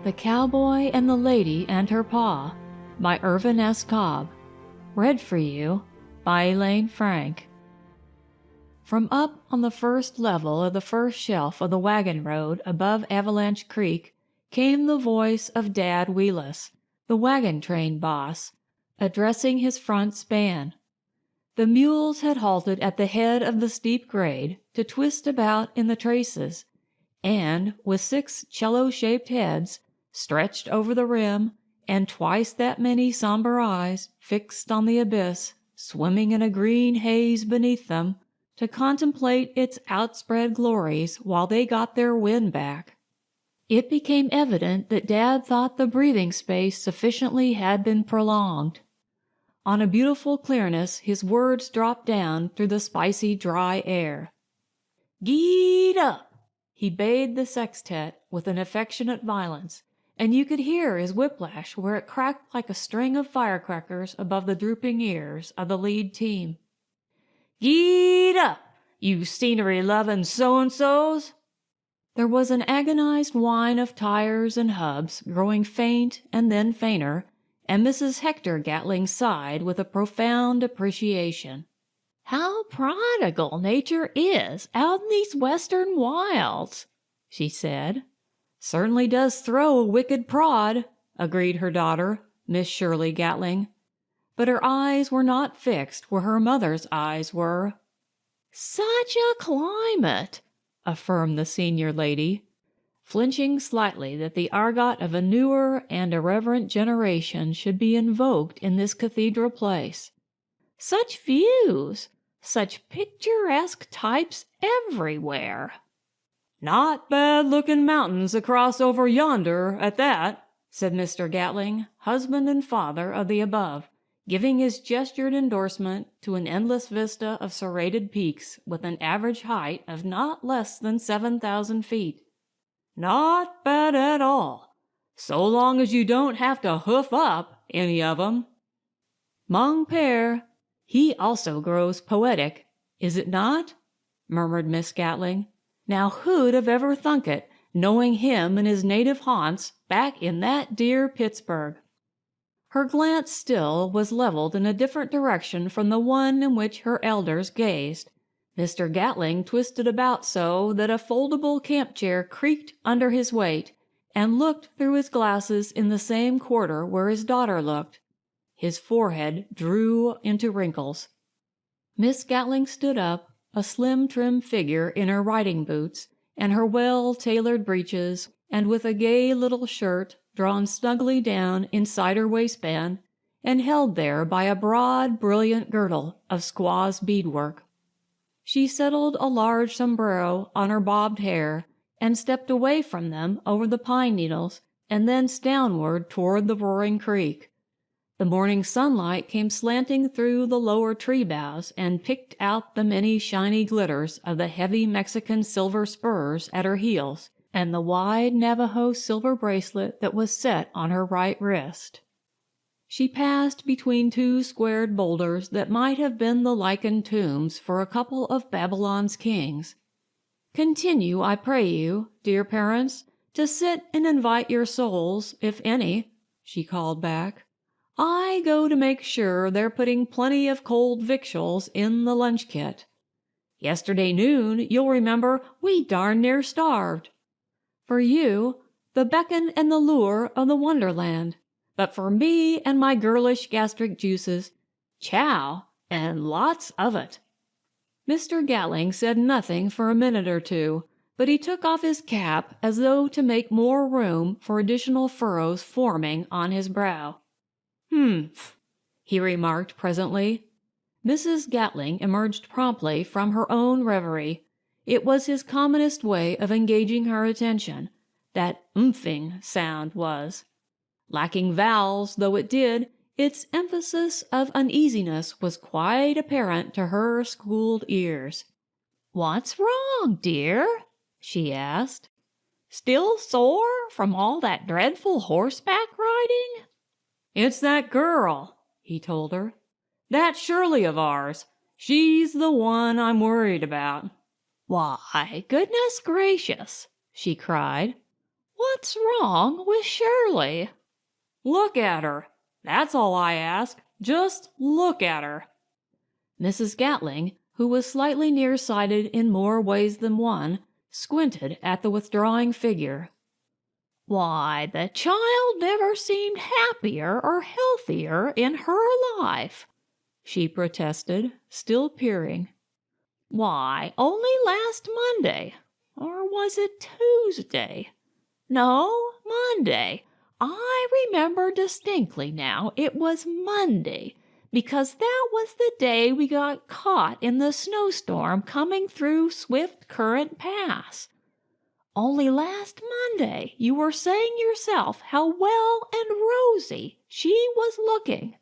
The Cowboy and the Lady and Her Pa by Irvin S. Cobb. Read for you by Elaine Frank. From up on the first level of the first shelf of the wagon road above Avalanche Creek came the voice of Dad Wheelus, the wagon train boss, addressing his front span. The mules had halted at the head of the steep grade to twist about in the traces, and, with 6 cello-shaped heads stretched over the rim, and twice that many somber eyes fixed on the abyss, swimming in a green haze beneath them, to contemplate its outspread glories while they got their wind back. It became evident that Dad thought the breathing space sufficiently had been prolonged. On a beautiful clearness his words dropped down through the spicy dry air. "Gee up!" he bade the sextet with an affectionate violence, and you could hear his whiplash where it cracked like a string of firecrackers above the drooping ears of the lead team. "Gee up, you scenery-lovin' so-and-sos!" There was an agonized whine of tires and hubs, growing faint and then fainter, and Mrs. Hector Gatling sighed with a profound appreciation. "How prodigal nature is out in these western wilds," she said. "Certainly does throw a wicked prod," agreed her daughter, Miss Shirley Gatling. But her eyes were not fixed where her mother's eyes were. "Such a climate," affirmed the senior lady, flinching slightly that the argot of a newer and irreverent generation should be invoked in this cathedral place. "Such views, such picturesque types everywhere." "Not bad-looking mountains across over yonder, at that," said Mr. Gatling, husband and father of the above, giving his gestured endorsement to an endless vista of serrated peaks with an average height of not less than 7,000 feet. "Not bad at all, so long as you don't have to hoof up any of 'em." "Mon père, he also grows poetic, is it not?" murmured Miss Gatling. "Now who'd have ever thunk it, knowing him in his native haunts back in that dear Pittsburgh?" Her glance still was leveled in a different direction from the one in which her elders gazed. Mr. Gatling twisted about so that a foldable camp chair creaked under his weight, and looked through his glasses in the same quarter where his daughter looked. His forehead drew into wrinkles. Miss Gatling stood up, a slim trim figure in her riding boots and her well-tailored breeches, and with a gay little shirt drawn snugly down inside her waistband and held there by a broad, brilliant girdle of squaw's beadwork. She settled a large sombrero on her bobbed hair and stepped away from them over the pine needles and thence downward toward the roaring creek. The morning sunlight came slanting through the lower tree boughs and picked out the many shiny glitters of the heavy Mexican silver spurs at her heels and the wide Navajo silver bracelet that was set on her right wrist. She passed between 2 squared boulders that might have been the lichened tombs for a couple of Babylon's kings. "Continue, I pray you, dear parents, to sit and invite your souls, if any," she called back. "I go to make sure they're putting plenty of cold victuals in the lunch kit. Yesterday noon, you'll remember, we darn near starved. For you, the beckon and the lure of the wonderland. But for me and my girlish gastric juices, chow, and lots of it." Mr. Gatling said nothing for a minute or two, but he took off his cap as though to make more room for additional furrows forming on his brow. "Humph," he remarked presently. Mrs. Gatling emerged promptly from her own reverie. It was his commonest way of engaging her attention, that umphing sound was. Lacking vowels though it did, its emphasis of uneasiness was quite apparent to her schooled ears. "What's wrong, dear?" she asked. "Still sore from all that dreadful horseback riding?" "It's that girl," he told her. "That Shirley of ours. She's the one I'm worried about." "Why, goodness gracious!" she cried. What's wrong with Shirley? Look at her. That's all I ask. Just look at her. Mrs. Gatling, who was slightly nearsighted in more ways than one, squinted at the withdrawing figure. Why, the child never seemed happier or healthier in her life, she protested, still peering. Why, only last Monday, or was it Tuesday? No, Monday. I remember distinctly now it was Monday, because that was the day we got caught in the snowstorm coming through Swift Current Pass. Only last Monday you were saying yourself how well and rosy she was looking.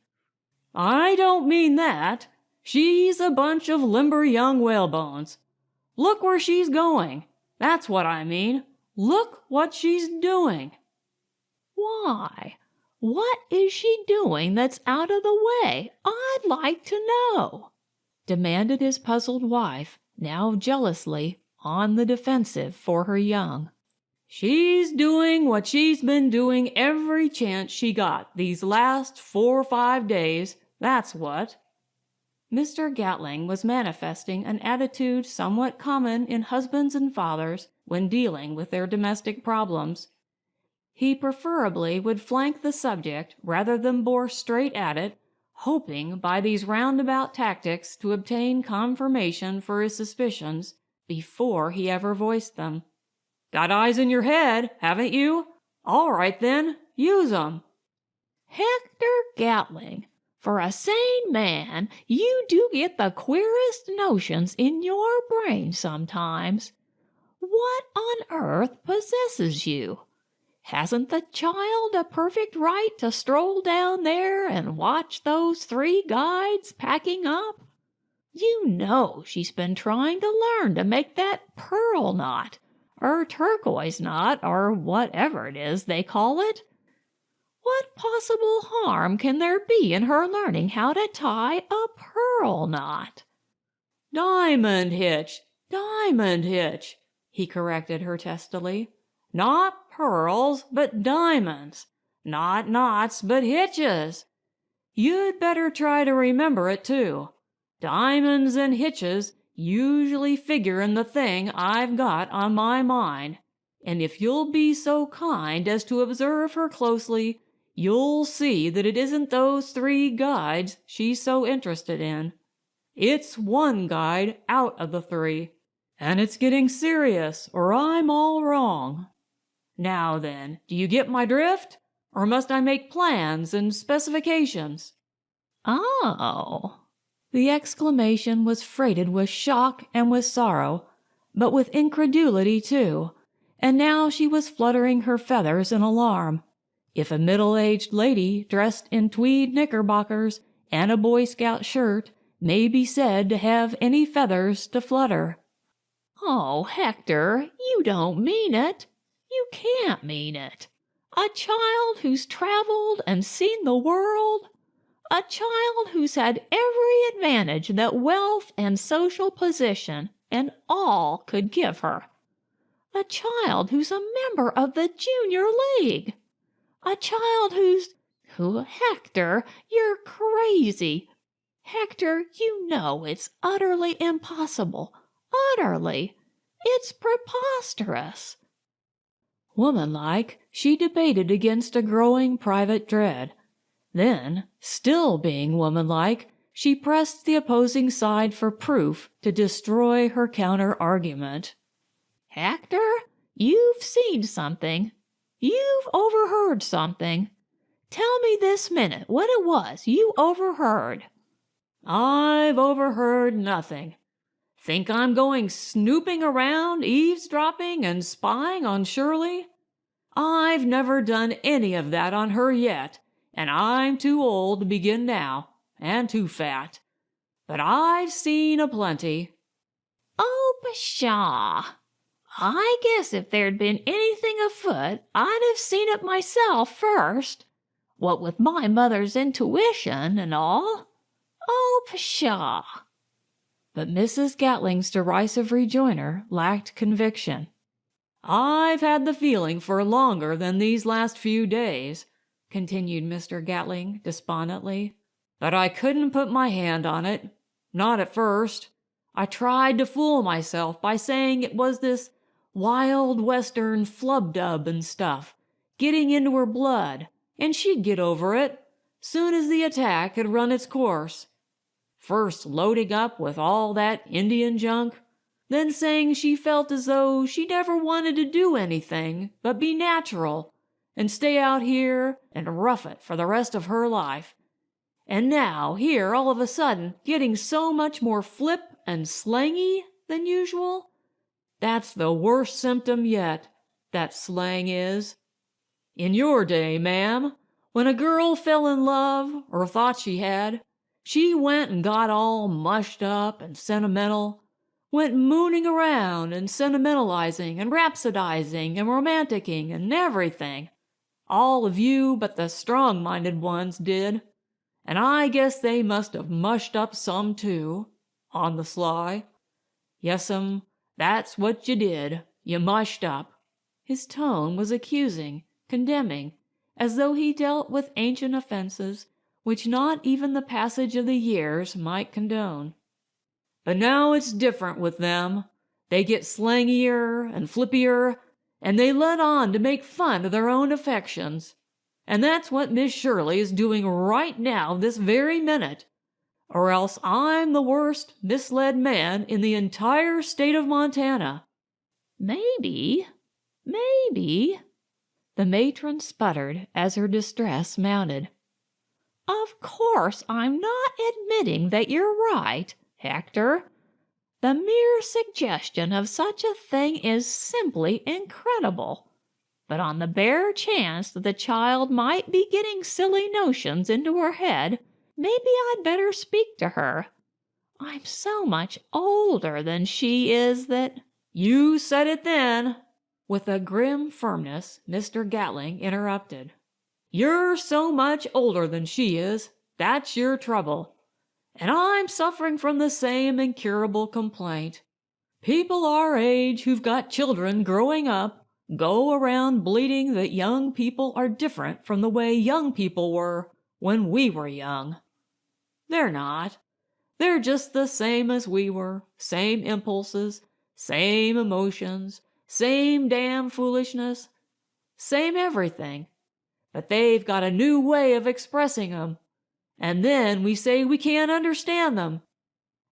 I don't mean that. She's a bunch of limber young whalebones. Look where she's going. That's what I mean. Look what she's doing. Why? What is she doing that's out of the way? I'd like to know, demanded his puzzled wife, now jealously on the defensive for her young. She's doing what she's been doing every chance she got these last 4 or 5 days, that's what. Mr. Gatling was manifesting an attitude somewhat common in husbands and fathers when dealing with their domestic problems. He preferably would flank the subject rather than bore straight at it, hoping by these roundabout tactics to obtain confirmation for his suspicions before he ever voiced them. Got eyes in your head, haven't you? All right then, use 'em. Hector Gatling, for a sane man, you do get the queerest notions in your brain sometimes. What on earth possesses you? Hasn't the child a perfect right to stroll down there and watch those 3 guides packing up? You know she's been trying to learn to make that pearl knot, or turquoise knot, or whatever it is they call it. What possible harm can there be in her learning how to tie a pearl knot? Diamond hitch, he corrected her testily. Not pearls, but diamonds. Not knots, but hitches. You'd better try to remember it, too. Diamonds and hitches usually figure in the thing I've got on my mind, and if you'll be so kind as to observe her closely, you'll see that it isn't those 3 guides she's so interested in. It's one guide out of the 3, and it's getting serious, or I'm all wrong. Now then, do you get my drift? Or must I make plans and specifications? Oh. The exclamation was freighted with shock and with sorrow, but with incredulity too, and now she was fluttering her feathers in alarm. If a middle-aged lady dressed in tweed knickerbockers and a Boy Scout shirt may be said to have any feathers to flutter. Oh, Hector, you don't mean it. You can't mean it. A child who's traveled and seen the world. A child who's had every advantage that wealth and social position and all could give her. A child who's a member of the Junior League. A child Hector, you're crazy. Hector, you know it's utterly impossible. Utterly. It's preposterous. Womanlike, she debated against a growing private dread. Then, still being womanlike, she pressed the opposing side for proof to destroy her counter-argument. Hector, you've seen something. You've overheard something. Tell me this minute what it was you overheard. I've overheard nothing. Think I'm going snooping around, eavesdropping, and spying on Shirley? I've never done any of that on her yet, and I'm too old to begin now, and too fat. But I've seen aplenty. Oh, pshaw! I guess if there'd been anything afoot, I'd have seen it myself first. What with my mother's intuition and all. Oh, pshaw! But Mrs. Gatling's derisive rejoinder lacked conviction. I've had the feeling for longer than these last few days," continued Mr. Gatling despondently, "but I couldn't put my hand on it. Not at first. I tried to fool myself by saying it was this wild western flub-dub and stuff, getting into her blood, and she'd get over it, soon as the attack had run its course. First loading up with all that Indian junk, then saying she felt as though she never wanted to do anything but be natural and stay out here and rough it for the rest of her life. And now here all of a sudden getting so much more flip and slangy than usual. That's the worst symptom yet, that slang is. In your day, ma'am, when a girl fell in love, or thought she had, she went and got all mushed up and sentimental, went mooning around and sentimentalizing and rhapsodizing and romanticking and everything. All of you but the strong-minded ones did. And I guess they must have mushed up some too, on the sly. Yes'm, that's what you did. You mushed up." His tone was accusing, condemning, as though he dealt with ancient offenses which not even the passage of the years might condone. "But now it's different with them. They get slangier and flippier, and they let on to make fun of their own affections. And that's what Miss Shirley is doing right now this very minute. Or else I'm the worst misled man in the entire state of Montana." Maybe, the matron sputtered as her distress mounted. Of course, I'm not admitting that you're right, Hector. The mere suggestion of such a thing is simply incredible. But on the bare chance that the child might be getting silly notions into her head, maybe I'd better speak to her. I'm so much older than she is that— "You said it then," with a grim firmness Mr. Gatling interrupted. "You're so much older than she is, that's your trouble. And I'm suffering from the same incurable complaint. People our age who've got children growing up go around bleating that young people are different from the way young people were when we were young. They're not. They're just the same as we were, same impulses, same emotions, same damn foolishness, same everything. But they've got a new way of expressing 'em, and then we say we can't understand them.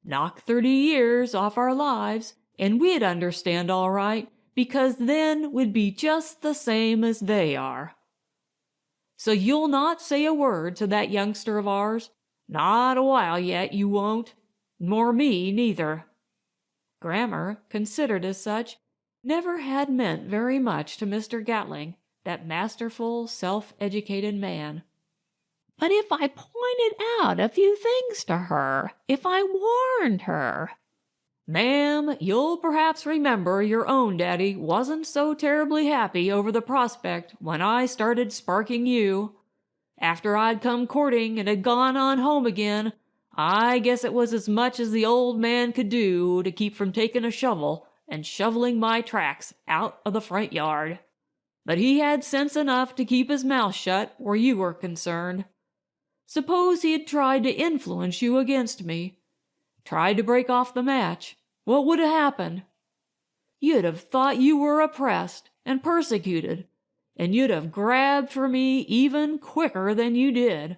Knock 30 years off our lives, and we'd understand all right, because then we'd be just the same as they are. So you'll not say a word to that youngster of ours? Not a while yet, you won't. Nor me, neither." Grammar, considered as such, never had meant very much to Mr. Gatling, that masterful, self-educated man. But if I pointed out a few things to her, if I warned her— "Ma'am, you'll perhaps remember your own daddy wasn't so terribly happy over the prospect when I started sparking you. After I'd come courting and had gone on home again, I guess it was as much as the old man could do to keep from taking a shovel and shoveling my tracks out of the front yard. But he had sense enough to keep his mouth shut where you were concerned. Suppose he had tried to influence you against me, tried to break off the match, what would have happened? You'd have thought you were oppressed and persecuted, and you'd have grabbed for me even quicker than you did."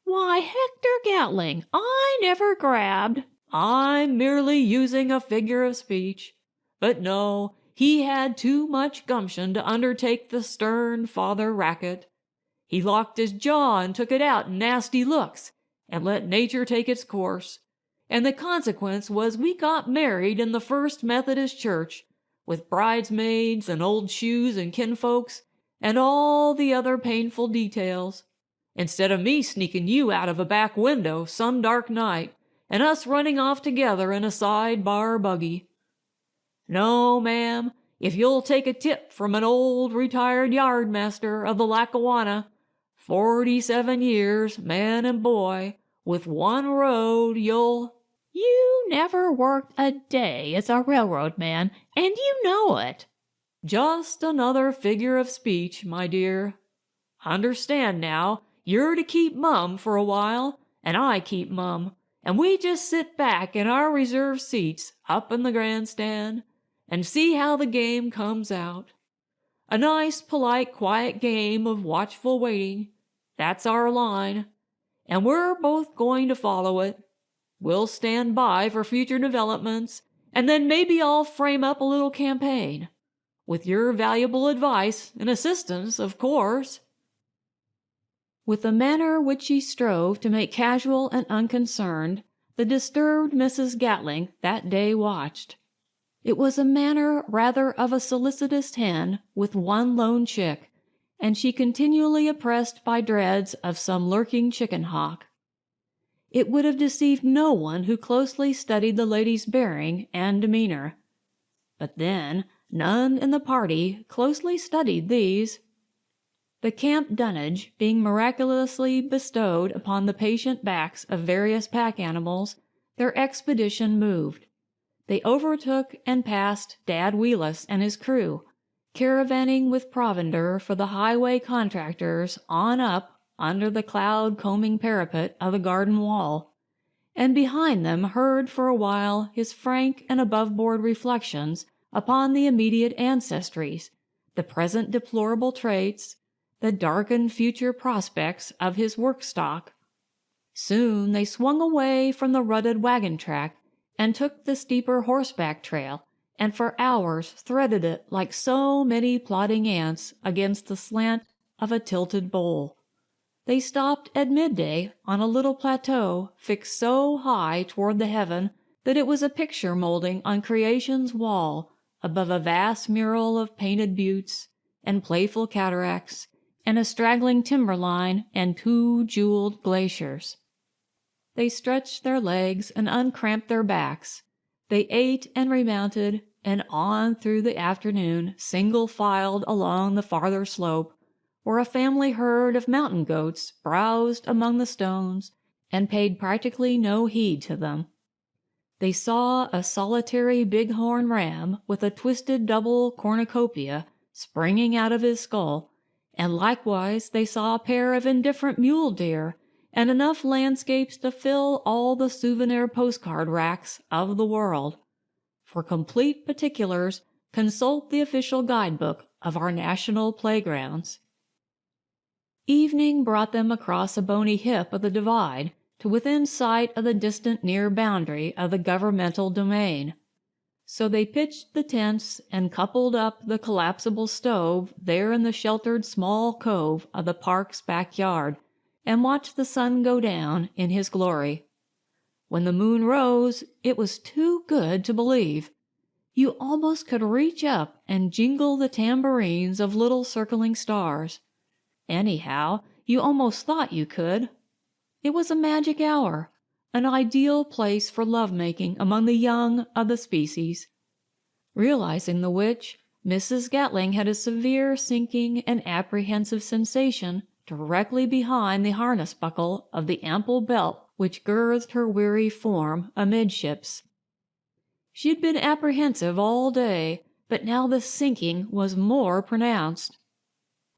Why, Hector Gatling, I never grabbed. "I'm merely using a figure of speech. But no, he had too much gumption to undertake the stern father racket. He locked his jaw and took it out in nasty looks, and let nature take its course. And the consequence was we got married in the First Methodist Church, with bridesmaids and old shoes and kinfolks, and all the other painful details. Instead of me sneaking you out of a back window some dark night, and us running off together in a side-bar buggy. No, ma'am, if you'll take a tip from an old retired yardmaster of the Lackawanna, 47 years, man and boy, with one road, you'll—" You never worked a day as a railroad man, and you know it. Just another figure of speech, my dear. Understand now, you're to keep mum for a while, and I keep mum, and we just sit back in our reserved seats up in the grandstand and see how the game comes out. A nice, polite, quiet game of watchful waiting. That's our line, and we're both going to follow it. We'll stand by for future developments, and then maybe I'll frame up a little campaign. With your valuable advice and assistance, of course. With the manner which she strove to make casual and unconcerned, the disturbed Mrs. Gatling that day watched. It was a manner rather of a solicitous hen with one lone chick, and she continually oppressed by dreads of some lurking chicken hawk. It would have deceived no one who closely studied the lady's bearing and demeanor. But then, none in the party closely studied these. The camp dunnage being miraculously bestowed upon the patient backs of various pack animals, their expedition moved. They overtook and passed Dad Wheelis and his crew, caravanning with provender for the highway contractors on up under the cloud-combing parapet of the garden wall, and behind them heard for a while his frank and above-board reflections upon the immediate ancestries, the present deplorable traits, the darkened future prospects of his work stock. Soon they swung away from the rutted wagon track and took the steeper horseback trail, and for hours threaded it like so many plodding ants against the slant of a tilted bowl. They stopped at midday on a little plateau fixed so high toward the heaven that it was a picture molding on creation's wall above a vast mural of painted buttes and playful cataracts and a straggling timberline and 2 jeweled glaciers. They stretched their legs and uncramped their backs. They ate and remounted, and on through the afternoon single-filed along the farther slope, where a family herd of mountain goats browsed among the stones and paid practically no heed to them. They saw a solitary bighorn ram with a twisted double cornucopia springing out of his skull, and likewise they saw a pair of indifferent mule deer, and enough landscapes to fill all the souvenir postcard racks of the world. For complete particulars, consult the official guidebook of our national playgrounds. Evening brought them across a bony hip of the divide to within sight of the distant near boundary of the governmental domain. So they pitched the tents and coupled up the collapsible stove there in the sheltered small cove of the park's backyard, and watched the sun go down in his glory. When the moon rose, it was too good to believe. You almost could reach up and jingle the tambourines of little circling stars. Anyhow, you almost thought you could. It was a magic hour, an ideal place for love-making among the young of the species. Realizing the which, Mrs. Gatling had a severe sinking and apprehensive sensation directly behind the harness buckle of the ample belt which girthed her weary form amidships. She had been apprehensive all day, but now the sinking was more pronounced.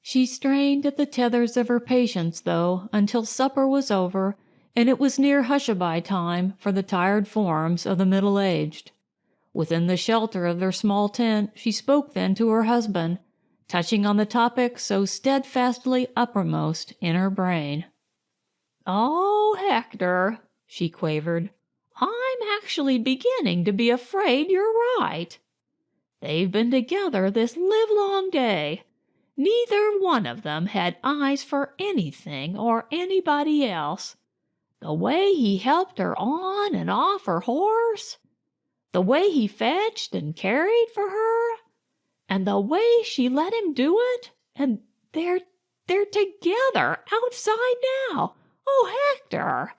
She strained at the tethers of her patience, though, until supper was over, and it was near hushaby time for the tired forms of the middle-aged. Within the shelter of their small tent, she spoke then to her husband, touching on the topic so steadfastly uppermost in her brain. "Oh, Hector," she quavered, "I'm actually beginning to be afraid you're right. They've been together this livelong day. Neither one of them had eyes for anything or anybody else. The way he helped her on and off her horse, the way he fetched and carried for her, and the way she let him do it, and they're together outside now. Oh, Hector!"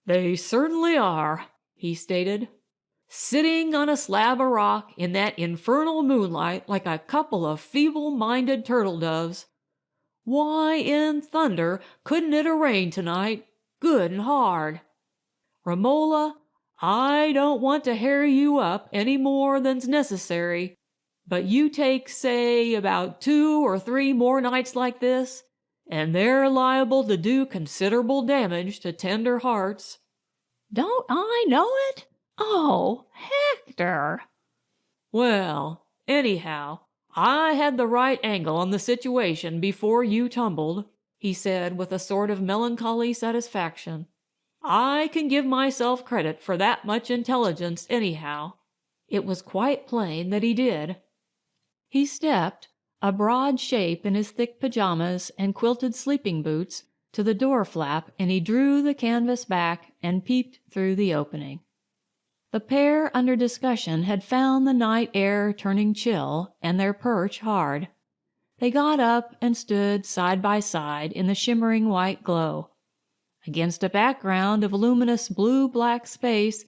"They certainly are," he stated. "Sitting on a slab of rock in that infernal moonlight like a couple of feeble-minded turtle-doves. Why in thunder couldn't it rain tonight, good and hard? Romola, I don't want to harry you up any more than's necessary, But you take, say, about 2 or 3 more nights like this, and they're liable to do considerable damage to tender hearts." "Don't I know it? Oh, Hector!" "Well, anyhow, I had the right angle on the situation before you tumbled," he said with a sort of melancholy satisfaction. "I can give myself credit for that much intelligence anyhow." It was quite plain that he did. He stepped, a broad shape in his thick pajamas and quilted sleeping boots, to the door flap, and he drew the canvas back and peeped through the opening. The pair under discussion had found the night air turning chill and their perch hard. They got up and stood side by side in the shimmering white glow. Against a background of luminous blue-black space,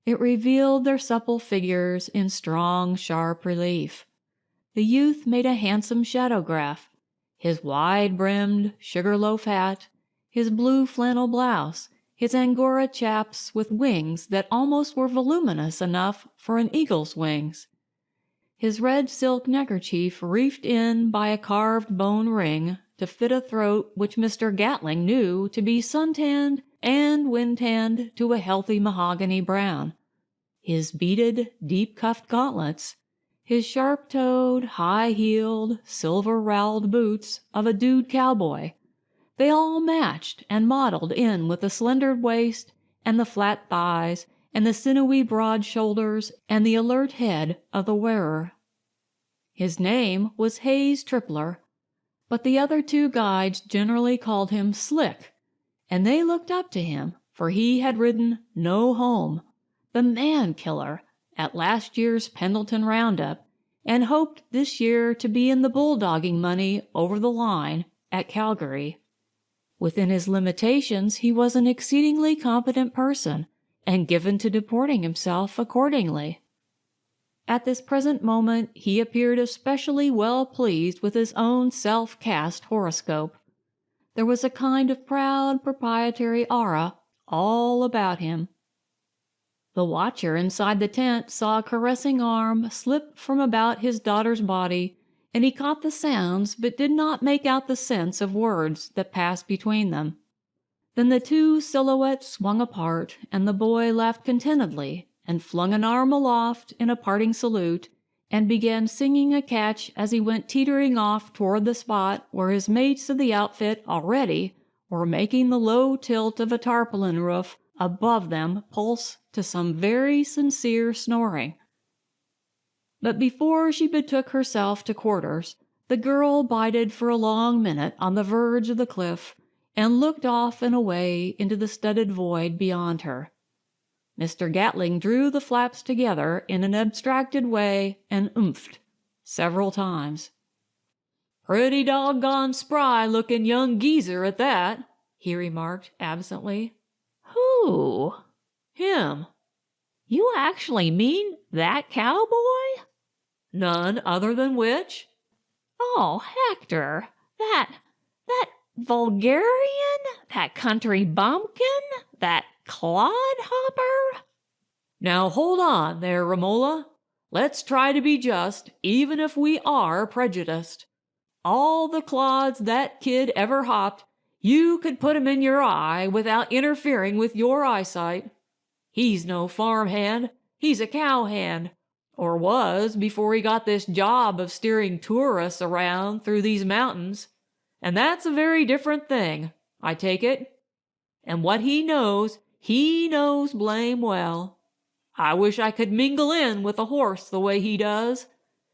it revealed their supple figures in strong, sharp relief. The youth made a handsome shadowgraph. His wide-brimmed sugar-loaf hat, his blue flannel blouse, his Angora chaps with wings that almost were voluminous enough for an eagle's wings, his red silk neckerchief reefed in by a carved bone ring to fit a throat which Mr. Gatling knew to be sun-tanned and wind-tanned to a healthy mahogany brown, his beaded, deep-cuffed gauntlets, his sharp-toed, high-heeled, silver-roweled boots of a dude cowboy. They all matched and modeled in with the slender waist and the flat thighs and the sinewy broad shoulders and the alert head of the wearer. His name was Hayes Tripler, but the other 2 guides generally called him Slick, and they looked up to him, for he had ridden No Home, the man-killer, at last year's Pendleton Roundup, and hoped this year to be in the bulldogging money over the line at Calgary. Within his limitations, he was an exceedingly competent person, and given to deporting himself accordingly. At this present moment he appeared especially well pleased with his own self-cast horoscope. There was a kind of proud proprietary aura all about him. The watcher inside the tent saw a caressing arm slip from about his daughter's body, and he caught the sounds but did not make out the sense of words that passed between them. Then the 2 silhouettes swung apart, and the boy laughed contentedly and flung an arm aloft in a parting salute, and began singing a catch as he went teetering off toward the spot where his mates of the outfit already were making the low tilt of a tarpaulin roof above them pulse to some very sincere snoring. But before she betook herself to quarters, the girl bided for a long minute on the verge of the cliff, and looked off and away into the studded void beyond her. Mr. Gatling drew the flaps together in an abstracted way and oomphed several times. "Pretty doggone spry-looking young geezer at that," he remarked absently. "Who?" "Him." "You actually mean that cowboy?" "None other than which?" "Oh, Hector, that vulgarian, that country bumpkin, that clodhopper." "Now hold on there, Romola. Let's try to be just, even if we are prejudiced. All the clods that kid ever hopped, you could put 'em in your eye without interfering with your eyesight. He's no farm hand, he's a cow hand, or was before he got this job of steering tourists around through these mountains. And that's a very different thing, I take it. And what he knows blame well. I wish I could mingle in with a horse the way he does.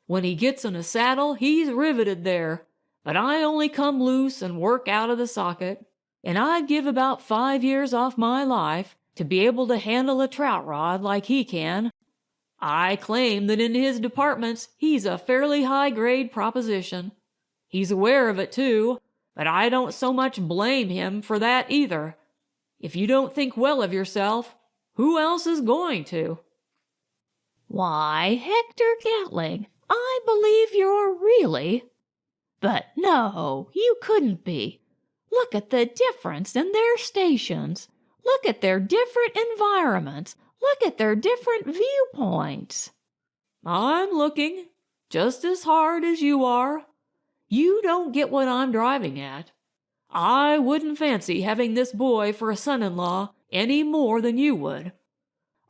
When he gets in a saddle, he's riveted there, but I only come loose and work out of the socket. And I'd give about 5 years off my life to be able to handle a trout rod like he can. I claim that in his departments he's a fairly high-grade proposition. He's aware of it, too, but I don't so much blame him for that either. If you don't think well of yourself, who else is going to?" "Why, Hector Gatling, I believe you're really... But no, you couldn't be. Look at the difference in their stations. Look at their different environments. Look at their different viewpoints." "I'm looking," just as hard as you are. You don't get what I'm driving at. I wouldn't fancy having this boy for a son-in-law any more than you would.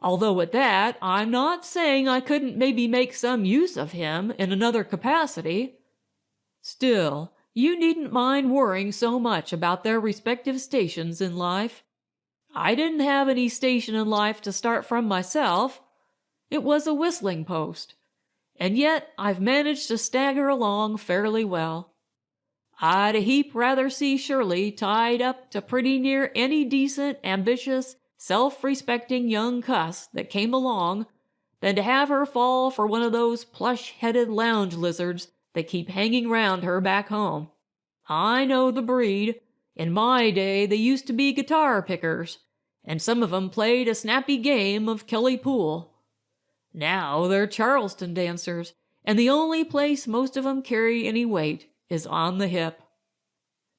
Although at that, I'm not saying I couldn't maybe make some use of him in another capacity. Still, you needn't mind worrying so much about their respective stations in life. I didn't have any station in life to start from myself. It was a whistling post, and yet I've managed to stagger along fairly well. I'd a heap rather see Shirley tied up to pretty near any decent, ambitious, self-respecting young cuss that came along than to have her fall for one of those plush-headed lounge lizards that keep hanging round her back home. I know the breed. In my day they used to be guitar pickers, and some of 'em played a snappy game of Kelly Pool. Now they're Charleston dancers, and the only place most of 'em carry any weight is on the hip.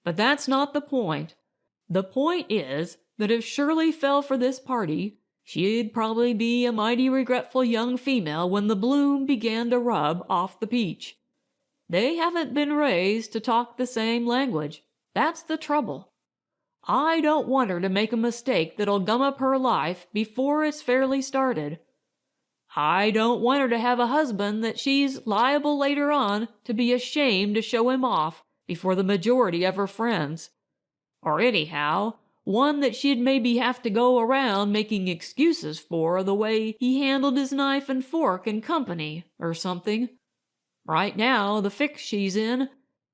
But that's not the point. The point is that if Shirley fell for this party, she'd probably be a mighty regretful young female when the bloom began to rub off the peach. They haven't been raised to talk the same language. That's the trouble. I don't want her to make a mistake that'll gum up her life before it's fairly started. I don't want her to have a husband that she's liable later on to be ashamed to show him off before the majority of her friends. Or anyhow, one that she'd maybe have to go around making excuses for the way he handled his knife and fork in company, or something. Right now, the fix she's in,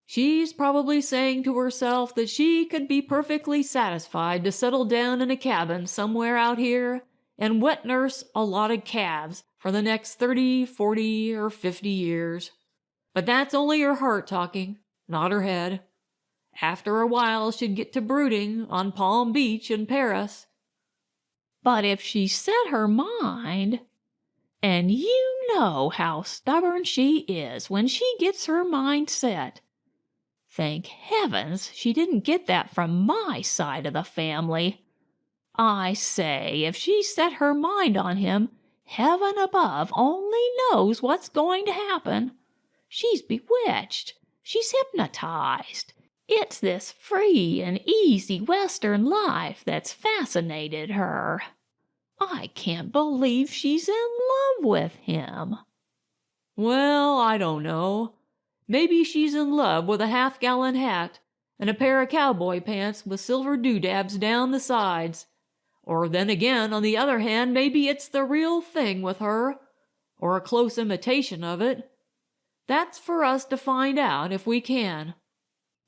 she's probably saying to herself that she could be perfectly satisfied to settle down in a cabin somewhere out here and wet nurse a lot of calves for the next 30, 40, or 50 years. But that's only her heart talking, not her head. After a while she'd get to brooding on Palm Beach and Paris. But if she set her mind, and you know how stubborn she is when she gets her mind set. Thank heavens she didn't get that from my side of the family. I say, if she set her mind on him, heaven above only knows what's going to happen. She's bewitched. She's hypnotized. It's this free and easy Western life that's fascinated her. I can't believe she's in love with him. Well, I don't know. Maybe she's in love with a half-gallon hat and a pair of cowboy pants with silver doodads down the sides. Or then again, on the other hand, maybe it's the real thing with her, or a close imitation of it. That's for us to find out if we can.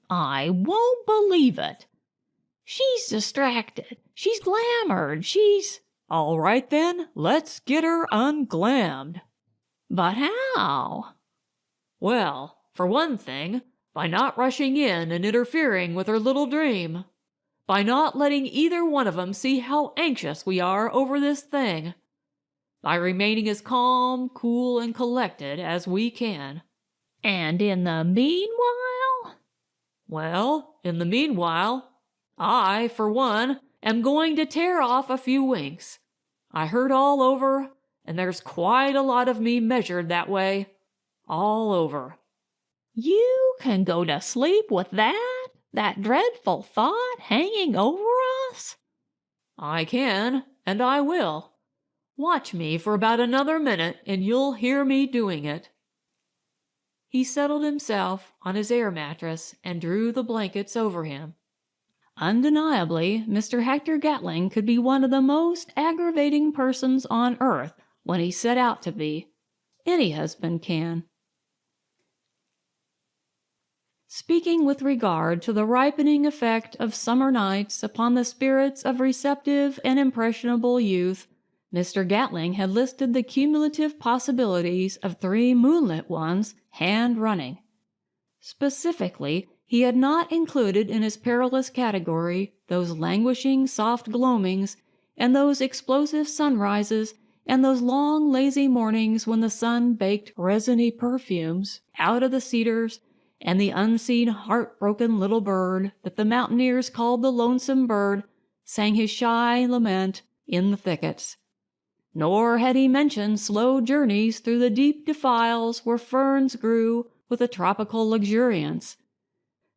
I won't believe it. She's distracted. She's glamored. She's... All right then, let's get her unglammed. But how? Well, for one thing, by not rushing in and interfering with her little dream. By not letting either one of 'em see how anxious we are over this thing. By remaining as calm, cool, and collected as we can. And in the meanwhile? Well, in the meanwhile, I, for one, am going to tear off a few winks. I hurt all over, and there's quite a lot of me measured that way. All over. You can go to sleep with that dreadful thought hanging over us? I can, and I will. Watch me for about another minute, and you'll hear me doing it. He settled himself on his air mattress and drew the blankets over him. Undeniably, Mr. Hector Gatling could be one of the most aggravating persons on earth when he set out to be. Any husband can. Speaking with regard to the ripening effect of summer nights upon the spirits of receptive and impressionable youth, Mr. Gatling had listed the cumulative possibilities of 3 moonlit ones hand-running. Specifically, he had not included in his perilous category those languishing soft gloamings and those explosive sunrises and those long lazy mornings when the sun baked resiny perfumes out of the cedars and the unseen heartbroken little bird that the mountaineers called the lonesome bird sang his shy lament in the thickets. nor had he mentioned slow journeys through the deep defiles where ferns grew with a tropical luxuriance,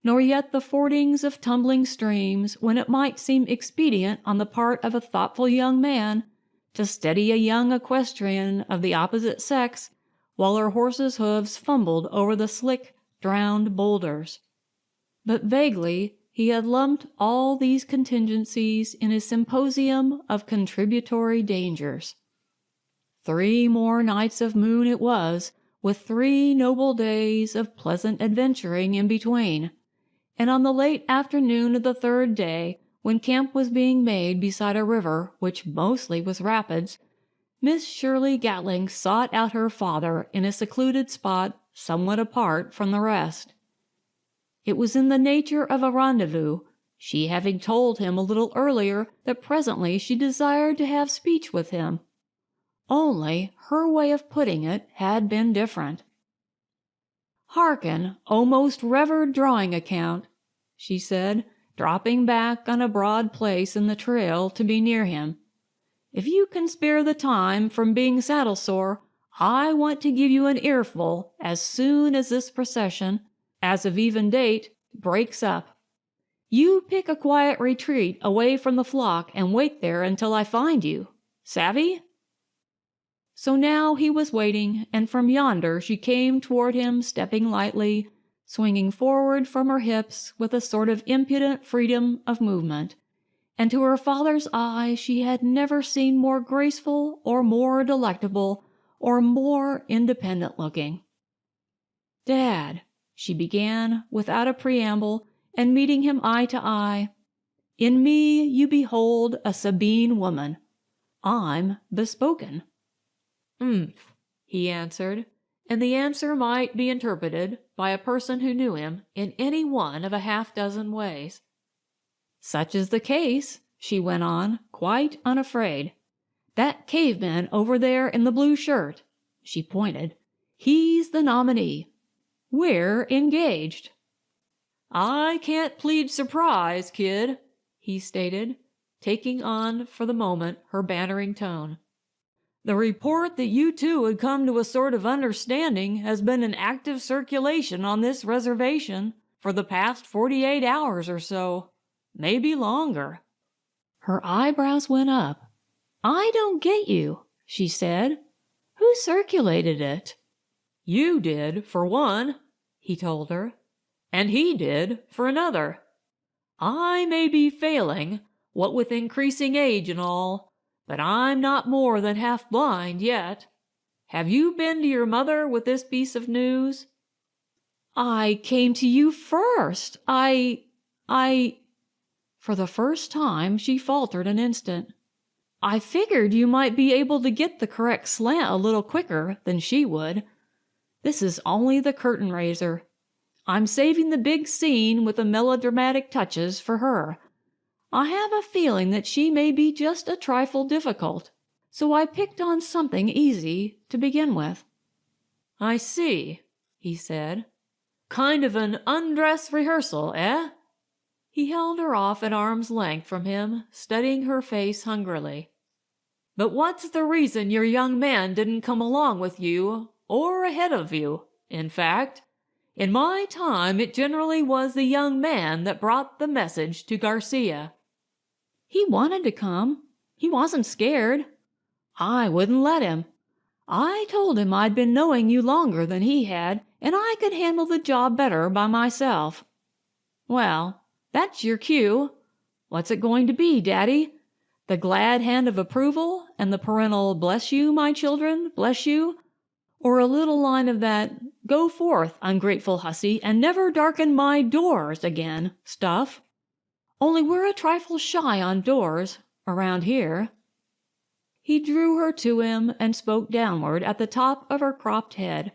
nor yet the fordings of tumbling streams when it might seem expedient on the part of a thoughtful young man to steady a young equestrian of the opposite sex while her horse's hoofs fumbled over the slick, drowned boulders. But vaguely he had lumped all these contingencies in his symposium of contributory dangers. 3 more nights of moon it was, with 3 noble days of pleasant adventuring in between, and on the late afternoon of the 3rd day, when camp was being made beside a river which mostly was rapids, Miss Shirley Gatling sought out her father in a secluded spot somewhat apart from the rest. It was in the nature of a rendezvous, she having told him a little earlier that presently she desired to have speech with him. Only her way of putting it had been different. "Hearken, O most revered drawing account," she said, dropping back on a broad place in the trail to be near him. "If you can spare the time from being saddle-sore, I want to give you an earful as soon as this procession, as of even date, breaks up. You pick a quiet retreat away from the flock and wait there until I find you. Savvy?" So now he was waiting, and from yonder she came toward him stepping lightly, swinging forward from her hips with a sort of impudent freedom of movement, and to her father's eye she had never seen more graceful or more delectable or more independent-looking. "Dad," she began without a preamble, and meeting him eye to eye, "in me you behold a Sabine woman. I'm bespoken." He answered, and the answer might be interpreted by a person who knew him in any one of a half-dozen ways. "Such is the case," she went on, quite unafraid. "That caveman over there in the blue shirt," she pointed, "he's the nominee. We're engaged." "I can't plead surprise, kid," he stated, taking on for the moment her bantering tone. "The report that you two had come to a sort of understanding has been in active circulation on this reservation for the past 48 hours or so, maybe longer." Her eyebrows went up. "I don't get you," she said. "Who circulated it?" "You did, for one," he told her. "And he did, for another. I may be failing, what with increasing age and all, but I'm not more than half blind yet. Have you been to your mother with this piece of news?" "I came to you first. I... For the first time she faltered an instant. "I figured you might be able to get the correct slant a little quicker than she would. This is only the curtain raiser. I'm saving the big scene with the melodramatic touches for her. I have a feeling that she may be just a trifle difficult, so I picked on something easy to begin with." "I see," he said. "Kind of an undress rehearsal, eh?" He held her off at arm's length from him, studying her face hungrily. "But what's the reason your young man didn't come along with you, or ahead of you, in fact? In my time it generally was the young man that brought the message to Garcia." "He wanted to come. He wasn't scared. I wouldn't let him. I told him I'd been knowing you longer than he had, and I could handle the job better by myself. Well, that's your cue. What's it going to be, Daddy? The glad hand of approval and the parental 'bless you, my children, bless you,' or a little line of that 'go forth, ungrateful hussy, and never darken my doors again' stuff? Only we're a trifle shy on doors around here." He drew her to him and spoke downward at the top of her cropped head,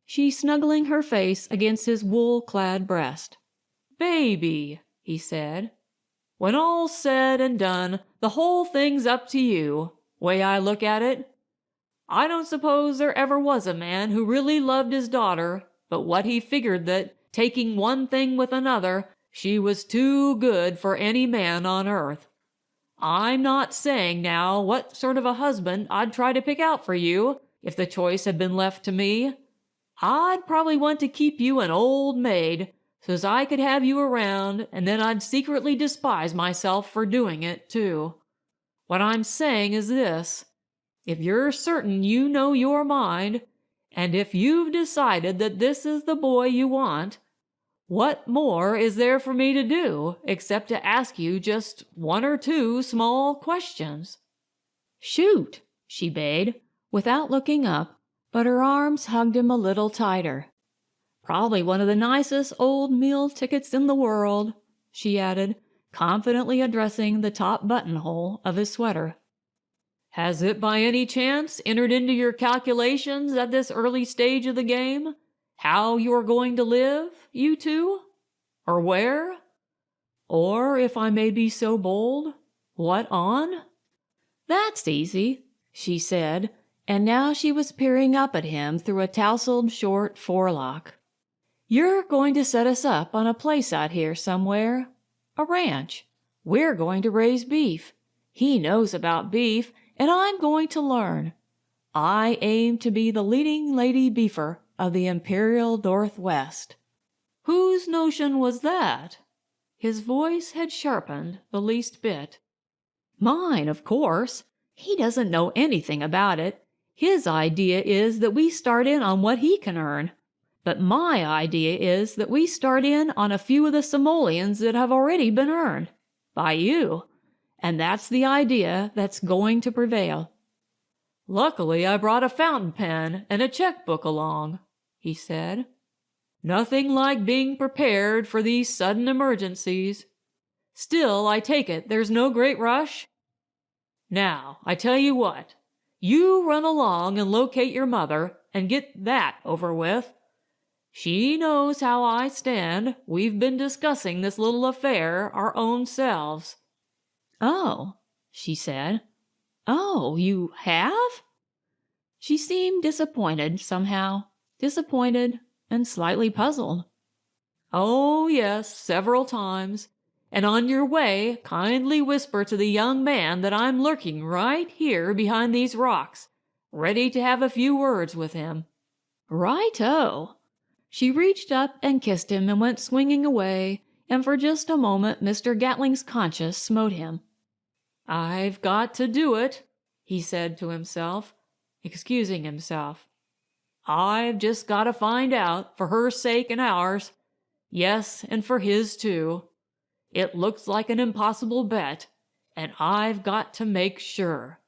she snuggling her face against his wool-clad breast. "Baby," he said, "when all's said and done, the whole thing's up to you, way I look at it. I don't suppose there ever was a man who really loved his daughter, but what he figured that, taking one thing with another, she was too good for any man on earth. I'm not saying now what sort of a husband I'd try to pick out for you if the choice had been left to me. I'd probably want to keep you an old maid so's I could have you around, and then I'd secretly despise myself for doing it, too. What I'm saying is this. If you're certain you know your mind, and if you've decided that this is the boy you want, what more is there for me to do except to ask you just one or two small questions? Shoot, she bade, without looking up, but her arms hugged him a little tighter. Probably one of the nicest old meal tickets in the world, she added, confidently addressing the top buttonhole of his sweater. Has it by any chance entered into your calculations at this early stage of the game how you are going to live, you two? Or where? Or, if I may be so bold, what on? That's easy, she said, and now she was peering up at him through a tousled short forelock. You're going to set us up on a place out here somewhere. A ranch. We're going to raise beef. He knows about beef, and I'm going to learn. I aim to be the leading lady beefer of the Imperial Northwest. Whose notion was that? His voice had sharpened the least bit. Mine, of course. He doesn't know anything about it. His idea is that we start in on what he can earn. But my idea is that we start in on a few of the simoleons that have already been earned. By you. And that's the idea that's going to prevail. Luckily, I brought a fountain pen and a checkbook along, he said. Nothing like being prepared for these sudden emergencies. Still, I take it there's no great rush? Now, I tell you what. You run along and locate your mother and get that over with. She knows how I stand. We've been discussing this little affair our own selves. Oh, she said. Oh, you have? She seemed disappointed somehow. Disappointed and slightly puzzled. Oh, yes, several times. And on your way, kindly whisper to the young man that I'm lurking right here behind these rocks, ready to have a few words with him. Right-o. She reached up and kissed him and went swinging away, and for just a moment Mr. Gatling's conscience smote him. I've got to do it, he said to himself, excusing himself. I've just got to find out, for her sake and ours. Yes, and for his too. It looks like an impossible bet, and I've got to make sure.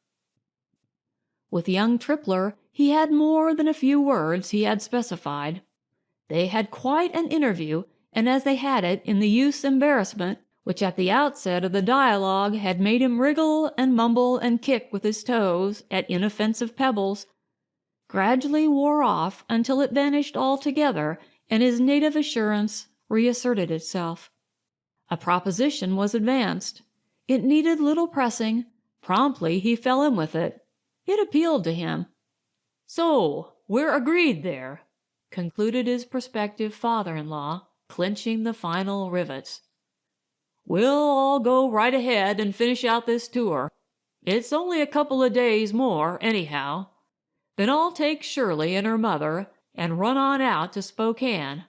With young Tripler, he had more than a few words he had specified. They had quite an interview, and as they had it in the youth's embarrassment, which at the outset of the dialogue had made him wriggle and mumble and kick with his toes at inoffensive pebbles, gradually wore off until it vanished altogether and his native assurance reasserted itself. A proposition was advanced. It needed little pressing. Promptly he fell in with it. It appealed to him. So, we're agreed there, concluded his prospective father-in-law, clinching the final rivets. We'll all go right ahead and finish out this tour. It's only a couple of days more, anyhow. Then I'll take Shirley and her mother and run on out to Spokane.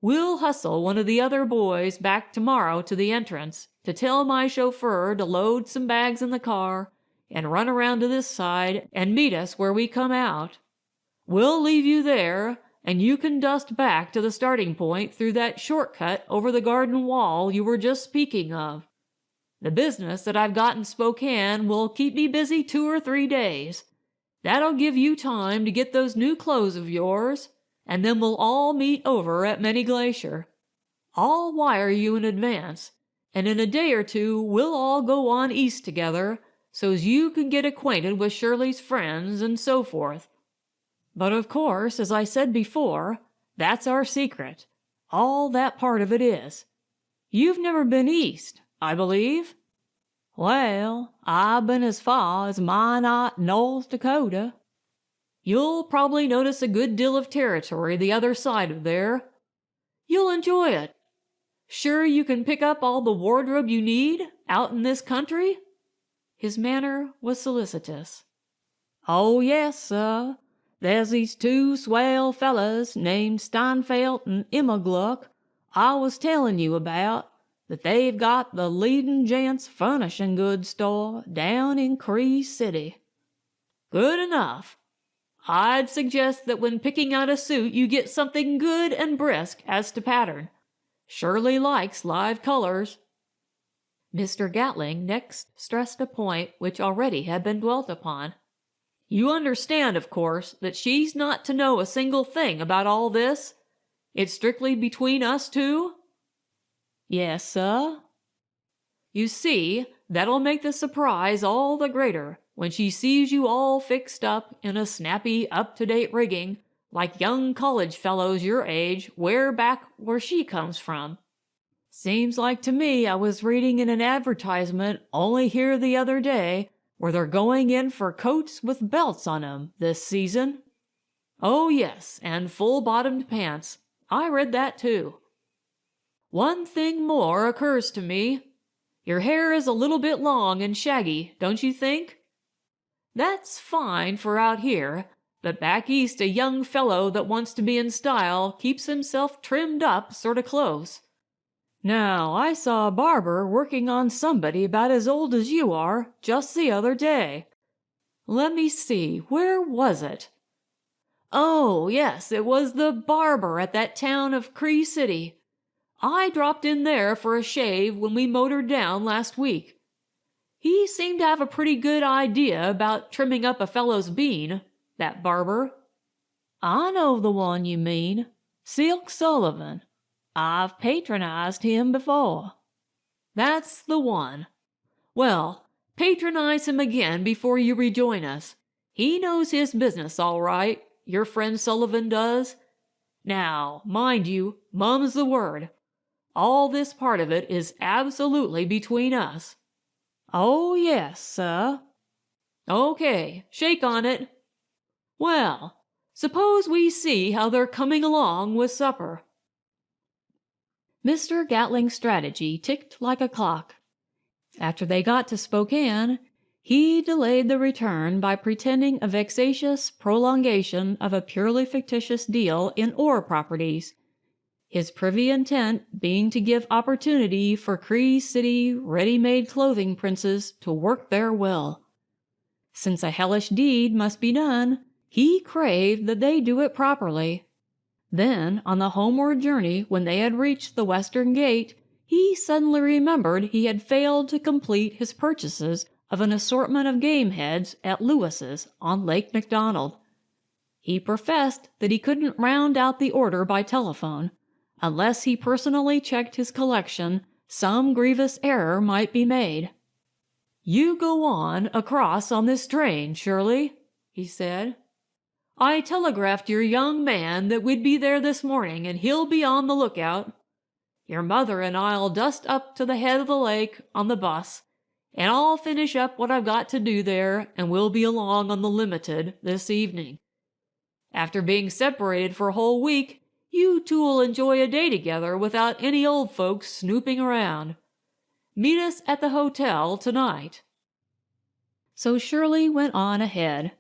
We'll hustle one of the other boys back tomorrow to the entrance to tell my chauffeur to load some bags in the car and run around to this side and meet us where we come out. We'll leave you there, and you can dust back to the starting point through that shortcut over the garden wall you were just speaking of. The business that I've got in Spokane will keep me busy 2 or 3 days. That'll give you time to get those new clothes of yours, and then we'll all meet over at Many Glacier. I'll wire you in advance, and in a day or two we'll all go on east together, so's you can get acquainted with Shirley's friends and so forth. But of course, as I said before, that's our secret. All that part of it is. You've never been east, I believe? Well, I've been as far as Minot, North Dakota. You'll probably notice a good deal of territory the other side of there. You'll enjoy it. Sure you can pick up all the wardrobe you need out in this country? His manner was solicitous. "Oh, yes, sir. There's these two swell fellas named Steinfeld and Immergluck I was telling you about, that they've got the leading gents' furnishing goods store down in Cree City." "Good enough. I'd suggest that when picking out a suit you get something good and brisk as to pattern. Shirley likes live colors." Mr. Gatling next stressed a point which already had been dwelt upon. "You understand, of course, that she's not to know a single thing about all this? It's strictly between us two?" "Yes, sir." "You see, that'll make the surprise all the greater when she sees you all fixed up in a snappy, up-to-date rigging, like young college fellows your age wear back where she comes from." "Seems like to me I was reading in an advertisement only here the other day where they're going in for coats with belts on 'em this season." "Oh, yes, and full-bottomed pants. I read that, too. One thing more occurs to me. Your hair is a little bit long and shaggy, don't you think? That's fine for out here, but back east a young fellow that wants to be in style keeps himself trimmed up sort of close." "Now, I saw a barber working on somebody about as old as you are just the other day." "Let me see, where was it? Oh, yes, it was the barber at that town of Cree City. I dropped in there for a shave when we motored down last week. He seemed to have a pretty good idea about trimming up a fellow's bean, that barber." "I know the one you mean. Silk Sullivan. I've patronized him before." "That's the one. Well, patronize him again before you rejoin us. He knows his business all right, your friend Sullivan does. Now, mind you, mum's the word. All this part of it is absolutely between us." "Oh, yes, sir." "Okay, shake on it. Well, suppose we see how they're coming along with supper." Mr. Gatling's strategy ticked like a clock. After they got to Spokane, he delayed the return by pretending a vexatious prolongation of a purely fictitious deal in ore properties, his privy intent being to give opportunity for Cree City ready-made clothing princes to work their will. Since a hellish deed must be done, he craved that they do it properly. Then, on the homeward journey, when they had reached the western gate, he suddenly remembered he had failed to complete his purchases of an assortment of game heads at Lewis's on Lake McDonald. He professed that he couldn't round out the order by telephone. Unless he personally checked his collection, some grievous error might be made. "You go on across on this train, Shirley," he said. "I telegraphed your young man that we'd be there this morning, and he'll be on the lookout. Your mother and I'll dust up to the head of the lake on the bus, and I'll finish up what I've got to do there, and we'll be along on the Limited this evening. After being separated for a whole week, you two'll enjoy a day together without any old folks snooping around. Meet us at the hotel tonight." So Shirley went on ahead.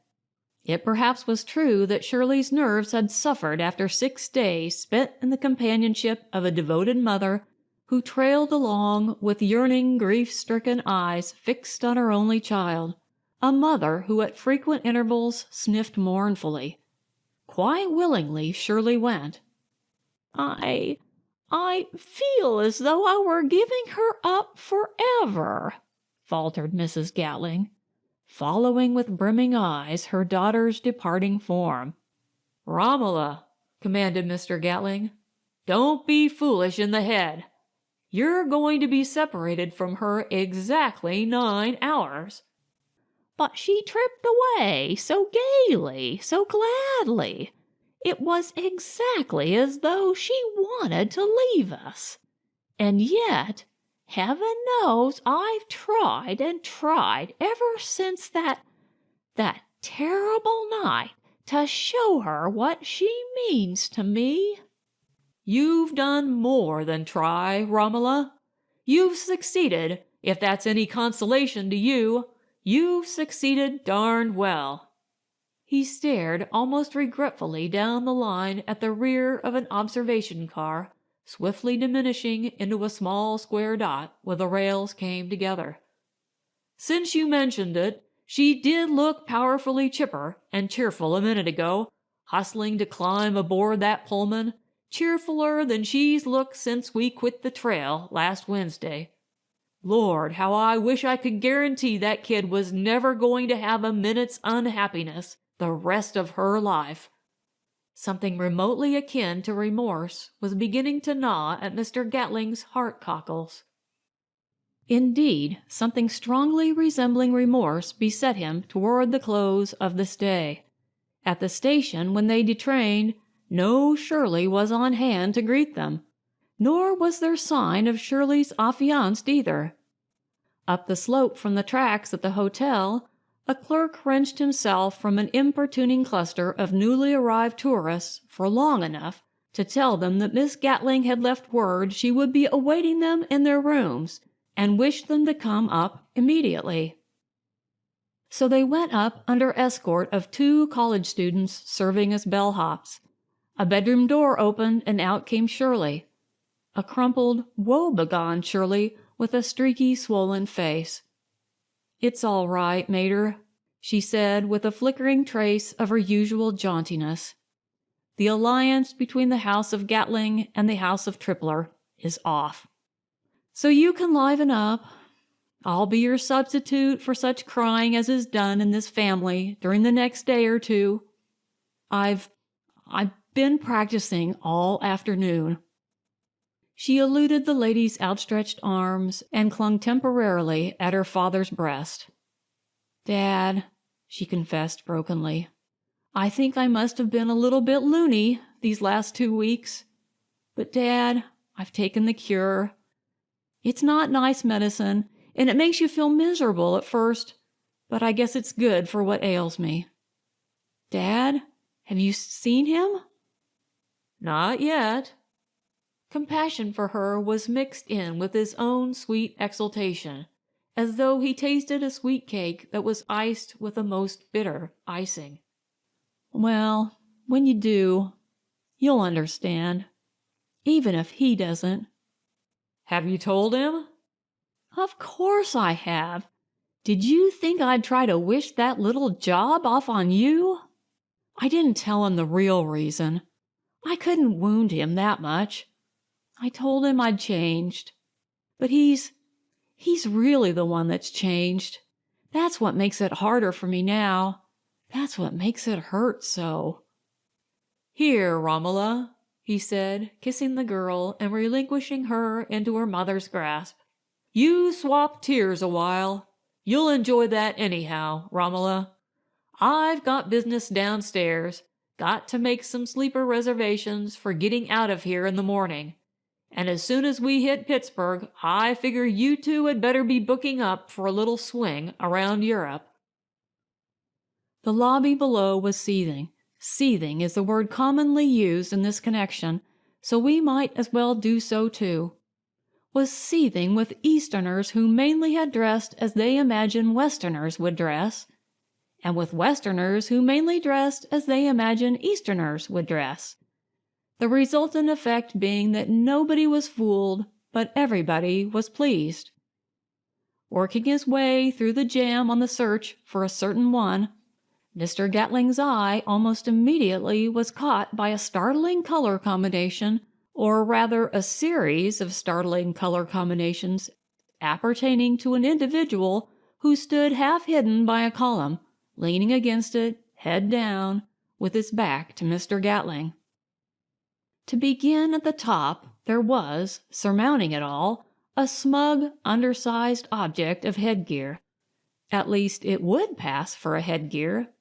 It perhaps was true that Shirley's nerves had suffered after 6 days spent in the companionship of a devoted mother who trailed along with yearning, grief-stricken eyes fixed on her only child, a mother who at frequent intervals sniffed mournfully. Quite willingly Shirley went. I feel as though I were giving her up forever," faltered Mrs. Gatling, following with brimming eyes her daughter's departing form. "Romola," commanded Mr. Gatling, "don't be foolish in the head. You're going to be separated from her exactly 9 hours. But she tripped away so gaily, so gladly. It was exactly as though she wanted to leave us. And yet, heaven knows I've tried and tried ever since that terrible night to show her what she means to me." "You've done more than try, Romola. You've succeeded, if that's any consolation to you. You've succeeded darned well." He stared almost regretfully down the line at the rear of an observation car, swiftly diminishing into a small square dot where the rails came together. "Since you mentioned it, she did look powerfully chipper and cheerful a minute ago, hustling to climb aboard that Pullman, cheerfuller than she's looked since we quit the trail last Wednesday. Lord, how I wish I could guarantee that kid was never going to have a minute's unhappiness the rest of her life." Something remotely akin to remorse was beginning to gnaw at Mr. Gatling's heart cockles. Indeed, something strongly resembling remorse beset him toward the close of this day. At the station, when they detrained, no Shirley was on hand to greet them, nor was there sign of Shirley's affianced either. Up the slope from the tracks at the hotel, a clerk wrenched himself from an importuning cluster of newly arrived tourists for long enough to tell them that Miss Gatling had left word she would be awaiting them in their rooms and wished them to come up immediately. So they went up under escort of 2 college students serving as bellhops. A bedroom door opened and out came Shirley, a crumpled, woe-begone Shirley with a streaky, swollen face. "It's all right, mater," she said with a flickering trace of her usual jauntiness. "The alliance between the house of Gatling and the house of Tripler is off. So you can liven up. I'll be your substitute for such crying as is done in this family during the next day or 2. I've been practicing all afternoon." She eluded the lady's outstretched arms and clung temporarily at her father's breast. "Dad," she confessed brokenly, "I think I must have been a little bit loony these last 2 weeks. But, Dad, I've taken the cure. It's not nice medicine, and it makes you feel miserable at first, but I guess it's good for what ails me. Dad, have you seen him?" "Not yet." Compassion for her was mixed in with his own sweet exultation, as though he tasted a sweet cake that was iced with a most bitter icing. "Well, when you do, you'll understand, even if he doesn't." "Have you told him?" "Of course I have. Did you think I'd try to wish that little job off on you? I didn't tell him the real reason. I couldn't wound him that much. I told him I'd changed. But he's really the one that's changed. That's what makes it harder for me now. That's what makes it hurt so." "Here, Romola," he said, kissing the girl and relinquishing her into her mother's grasp. "You swap tears a while. You'll enjoy that anyhow, Romola. I've got business downstairs. Got to make some sleeper reservations for getting out of here in the morning. And as soon as we hit Pittsburgh, I figure you 2 had better be booking up for a little swing around Europe." The lobby below was seething. Seething is the word commonly used in this connection, so we might as well do so too. Was seething with Easterners who mainly had dressed as they imagined Westerners would dress, and with Westerners who mainly dressed as they imagined Easterners would dress. The resultant effect being that nobody was fooled, but everybody was pleased. Working his way through the jam on the search for a certain one, Mr. Gatling's eye almost immediately was caught by a startling color combination, or rather a series of startling color combinations appertaining to an individual who stood half hidden by a column, leaning against it, head down, with his back to Mr. Gatling. To begin at the top, there was, surmounting it all, a smug, undersized object of headgear. At least it would pass for a headgear,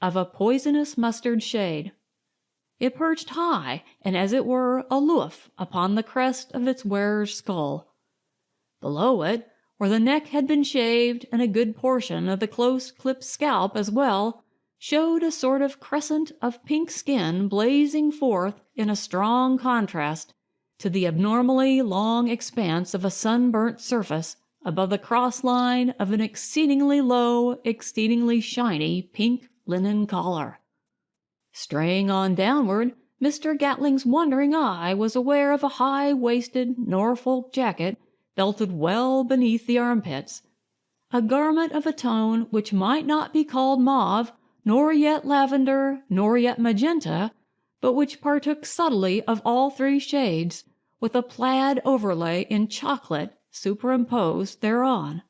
of a poisonous mustard shade. It perched high and as it were aloof upon the crest of its wearer's skull. Below it, where the neck had been shaved and a good portion of the close-clipped scalp as well, showed a sort of crescent of pink skin blazing forth in a strong contrast to the abnormally long expanse of a sunburnt surface above the cross line of an exceedingly low, exceedingly shiny pink linen collar. Straying on downward, Mr. Gatling's wondering eye was aware of a high-waisted Norfolk jacket belted well beneath the armpits, a garment of a tone which might not be called mauve, nor yet lavender, nor yet magenta, but which partook subtly of all three shades, with a plaid overlay in chocolate superimposed thereon.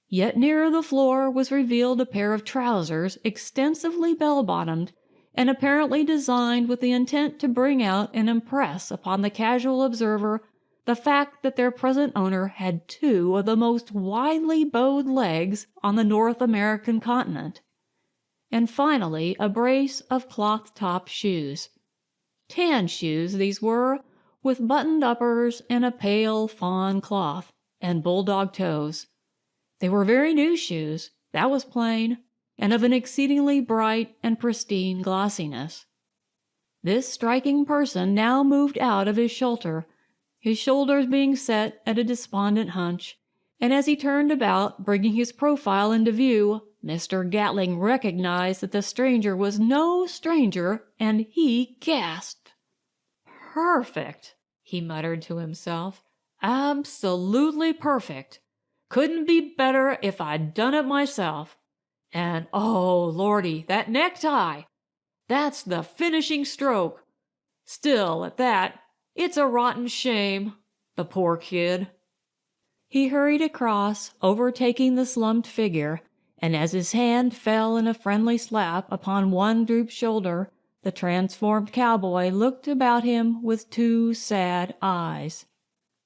Yet nearer the floor was revealed a pair of trousers extensively bell-bottomed, and apparently designed with the intent to bring out and impress upon the casual observer the fact that their present owner had two of the most widely bowed legs on the North American continent. And finally a brace of cloth-top shoes. Tan shoes these were, with buttoned uppers and a pale fawn cloth, and bulldog toes. They were very new shoes, that was plain, and of an exceedingly bright and pristine glossiness. This striking person now moved out of his shelter, his shoulders being set at a despondent hunch, and as he turned about, bringing his profile into view, Mr. Gatling recognized that the stranger was no stranger, and he gasped. "Perfect," he muttered to himself. "Absolutely perfect. Couldn't be better if I'd done it myself. And, oh, Lordy, that necktie! That's the finishing stroke. Still, at that, it's a rotten shame. The poor kid." He hurried across, overtaking the slumped figure, and as his hand fell in a friendly slap upon one drooped shoulder, the transformed cowboy looked about him with two sad eyes.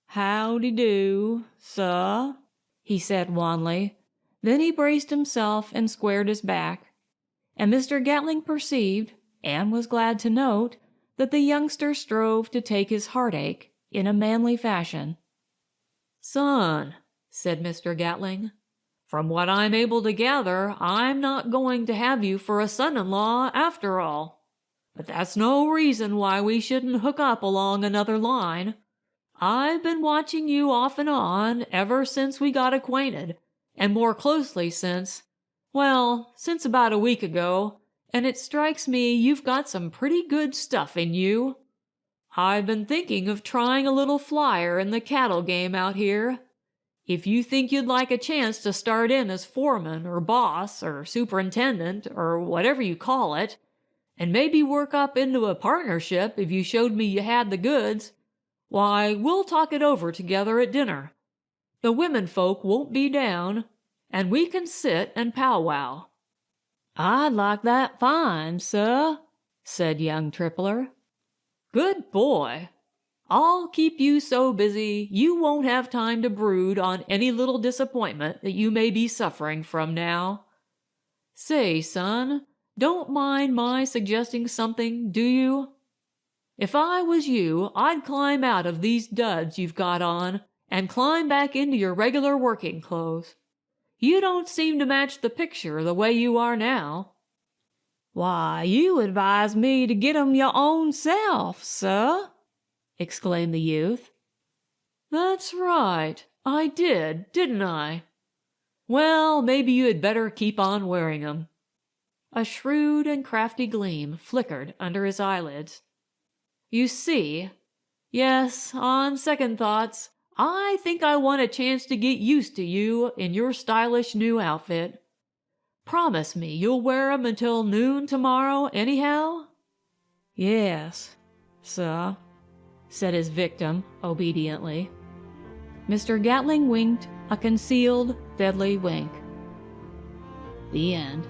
"Howdy-do, suh," he said wanly. Then he braced himself and squared his back, and Mr. Gatling perceived, and was glad to note, that the youngster strove to take his heartache in a manly fashion. "Son," said Mr. Gatling, "from what I'm able to gather, I'm not going to have you for a son-in-law after all. But that's no reason why we shouldn't hook up along another line. I've been watching you off and on ever since we got acquainted, and more closely since about a week ago, and it strikes me you've got some pretty good stuff in you. I've been thinking of trying a little flyer in the cattle game out here. If you think you'd like a chance to start in as foreman or boss or superintendent or whatever you call it, and maybe work up into a partnership if you showed me you had the goods, why, we'll talk it over together at dinner. The women folk won't be down, and we can sit and powwow." "I'd like that fine, suh," said young Tripler. "Good boy. I'll keep you so busy you won't have time to brood on any little disappointment that you may be suffering from now. Say, son, don't mind my suggesting something, do you? If I was you, I'd climb out of these duds you've got on and climb back into your regular working clothes. You don't seem to match the picture the way you are now." "Why, you advised me to get 'em your own self, suh," exclaimed the youth. "That's right. I did, didn't I? Well, maybe you had better keep on wearing 'em." A shrewd and crafty gleam flickered under his eyelids. "You see, yes, on second thoughts, I think I want a chance to get used to you in your stylish new outfit. Promise me you'll wear 'em until noon tomorrow, anyhow?" "Yes, suh," said his victim obediently. Mr. Gatling winked a concealed, deadly wink. The end.